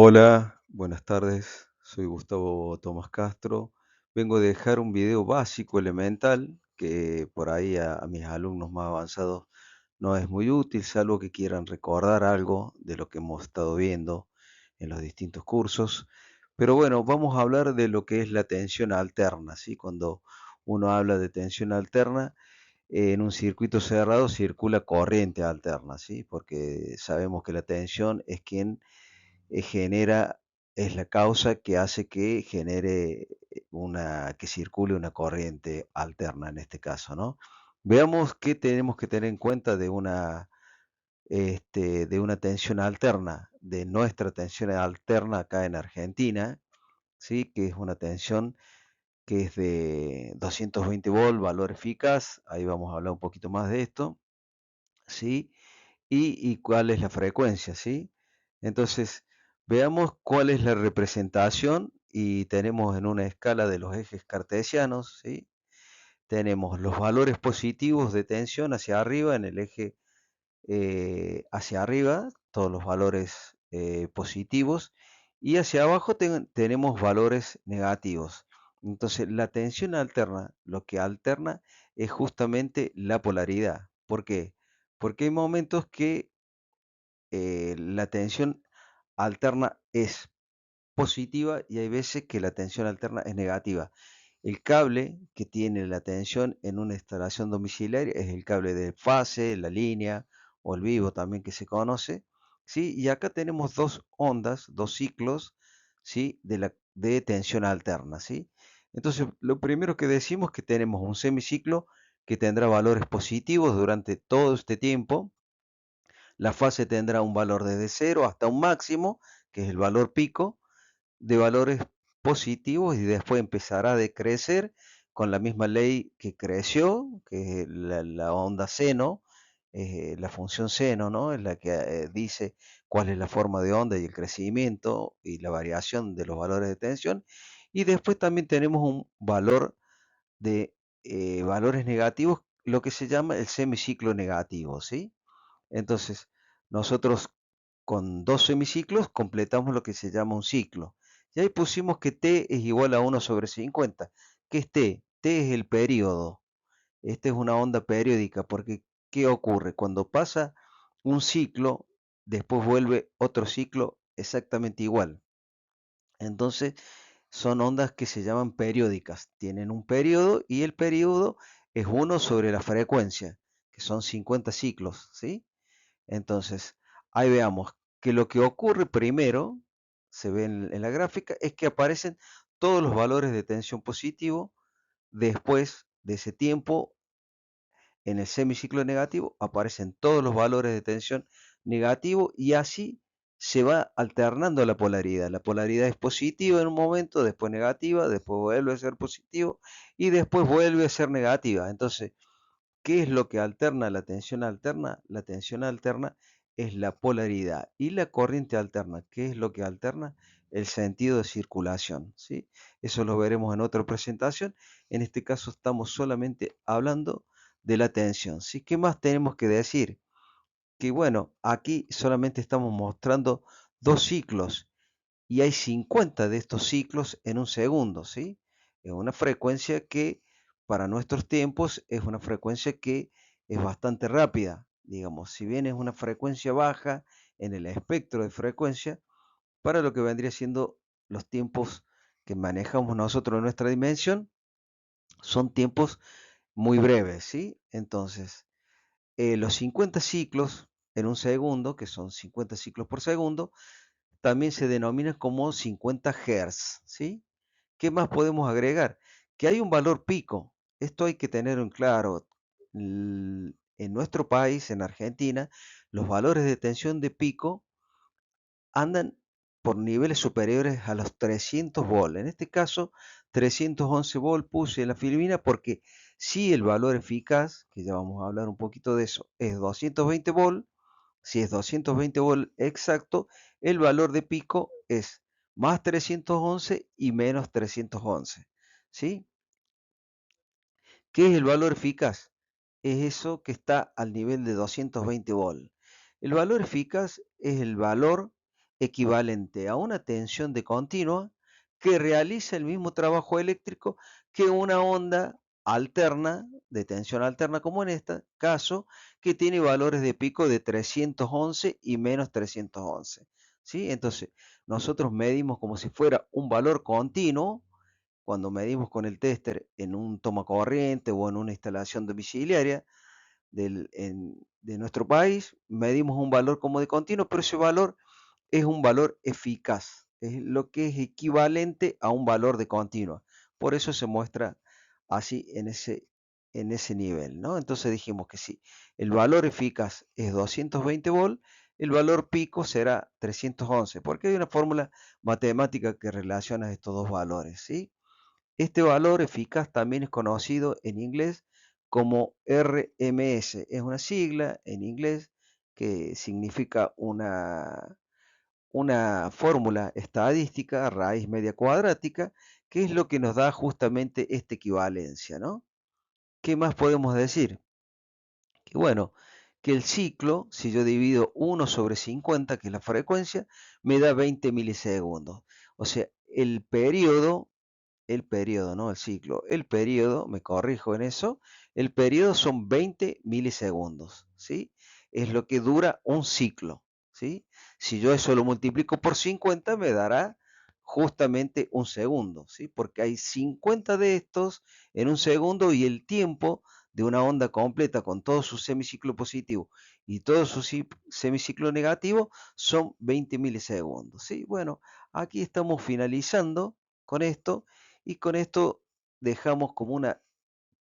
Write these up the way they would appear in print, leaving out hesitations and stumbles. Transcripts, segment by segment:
Hola, buenas tardes. Soy Gustavo Tomás Castro. Vengo a dejar un video básico, elemental, que por ahí a mis alumnos más avanzados no es muy útil, salvo que quieran recordar algo de lo que hemos estado viendo en los distintos cursos. Pero bueno, vamos a hablar de lo que es la tensión alterna, ¿sí? Cuando uno habla de tensión alterna, en un circuito cerrado circula corriente alterna, ¿sí? Porque sabemos que la tensión es quien genera, es la causa que hace que genere que circule una corriente alterna en este caso, ¿no? Veamos qué tenemos que tener en cuenta de una tensión alterna, de nuestra tensión alterna acá en Argentina, ¿sí? Que es una tensión que es de 220 volt, valor eficaz, ahí vamos a hablar un poquito más de esto, ¿sí? Y cuál es la frecuencia, ¿sí? Entonces, veamos cuál es la representación y tenemos en una escala de los ejes cartesianos, ¿sí? Tenemos los valores positivos de tensión hacia arriba en el eje hacia arriba, todos los valores positivos, y hacia abajo tenemos valores negativos. Entonces, la tensión alterna, lo que alterna es justamente la polaridad. ¿Por qué? Porque hay momentos que la tensión alterna es positiva y hay veces que la tensión alterna es negativa. El cable que tiene la tensión en una instalación domiciliaria es el cable de fase, la línea o el vivo también que se conoce, ¿sí? Y acá tenemos dos ondas, dos ciclos, ¿sí? De tensión alterna, ¿sí? Entonces, lo primero que decimos es que tenemos un semiciclo que tendrá valores positivos durante todo este tiempo. La fase tendrá un valor desde cero hasta un máximo, que es el valor pico, de valores positivos y después empezará a decrecer con la misma ley que creció, que es la onda seno, la función seno, ¿no? Es la que dice cuál es la forma de onda y el crecimiento y la variación de los valores de tensión. Y después también tenemos un valor de valores negativos, lo que se llama el semiciclo negativo, ¿sí? Entonces, nosotros con dos semiciclos completamos lo que se llama un ciclo. Y ahí pusimos que t es igual a 1/50. ¿Qué es t? T es el periodo. Esta es una onda periódica porque ¿qué ocurre? Cuando pasa un ciclo, después vuelve otro ciclo exactamente igual. Entonces, son ondas que se llaman periódicas. Tienen un periodo y el periodo es 1 sobre la frecuencia, que son 50 ciclos, ¿sí? Entonces, ahí veamos que lo que ocurre primero, se ve en la gráfica, es que aparecen todos los valores de tensión positivo. Después de ese tiempo, en el semiciclo negativo, aparecen todos los valores de tensión negativo y así se va alternando la polaridad. La polaridad es positiva en un momento, después negativa, después vuelve a ser positivo y después vuelve a ser negativa. Entonces, ¿qué es lo que alterna la tensión alterna? La tensión alterna es la polaridad y la corriente alterna. ¿Qué es lo que alterna? El sentido de circulación, ¿sí? Eso lo veremos en otra presentación. En este caso estamos solamente hablando de la tensión, ¿sí? ¿Qué más tenemos que decir? Que bueno, aquí solamente estamos mostrando dos ciclos y hay 50 de estos ciclos en un segundo, ¿sí? Es una frecuencia que para nuestros tiempos es una frecuencia que es bastante rápida, digamos, si bien es una frecuencia baja en el espectro de frecuencia, para lo que vendría siendo los tiempos que manejamos nosotros en nuestra dimensión, son tiempos muy breves, ¿sí? Entonces, los 50 ciclos en un segundo, que son 50 ciclos por segundo, también se denominan como 50 Hz, ¿sí? ¿Qué más podemos agregar? Que hay un valor pico. Esto hay que tenerlo en claro. En nuestro país, en Argentina, los valores de tensión de pico andan por niveles superiores a los 300 volt. En este caso, 311 volt puse en la Filipina porque si el valor eficaz, que ya vamos a hablar un poquito de eso, es 220 volt, si es 220 volt exacto, el valor de pico es más 311 y menos 311. ¿Sí? ¿Qué es el valor eficaz? Es eso que está al nivel de 220 volt. El valor eficaz es el valor equivalente a una tensión de continua que realiza el mismo trabajo eléctrico que una onda alterna, de tensión alterna como en este caso, que tiene valores de pico de 311 y menos 311. ¿Sí? Entonces, nosotros medimos como si fuera un valor continuo cuando medimos con el tester en un tomacorriente o en una instalación domiciliaria de nuestro país, medimos un valor como de continuo, pero ese valor es un valor eficaz, es lo que es equivalente a un valor de continua. Por eso se muestra así en ese nivel, ¿no? Entonces dijimos que si el valor eficaz es 220 volt, el valor pico será 311, porque hay una fórmula matemática que relaciona estos dos valores, ¿sí? Este valor eficaz también es conocido en inglés como RMS. Es una sigla en inglés que significa una fórmula estadística, raíz media cuadrática, que es lo que nos da justamente esta equivalencia, ¿no? ¿Qué más podemos decir? Que bueno, que el ciclo, si yo divido 1 sobre 50, que es la frecuencia, me da 20 milisegundos. O sea, no el ciclo, el periodo, me corrijo en eso, el periodo son 20 milisegundos, ¿sí? Es lo que dura un ciclo, ¿sí? Si yo eso lo multiplico por 50, me dará justamente un segundo, ¿sí? Porque hay 50 de estos en un segundo y el tiempo de una onda completa con todo su semiciclo positivo y todo su semiciclo negativo son 20 milisegundos, ¿sí? Bueno, aquí estamos finalizando con esto y con esto dejamos como una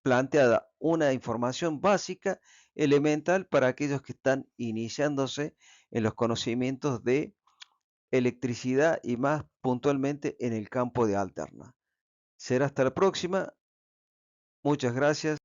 planteada una información básica, elemental para aquellos que están iniciándose en los conocimientos de electricidad y más puntualmente en el campo de alterna. Será hasta la próxima. Muchas gracias.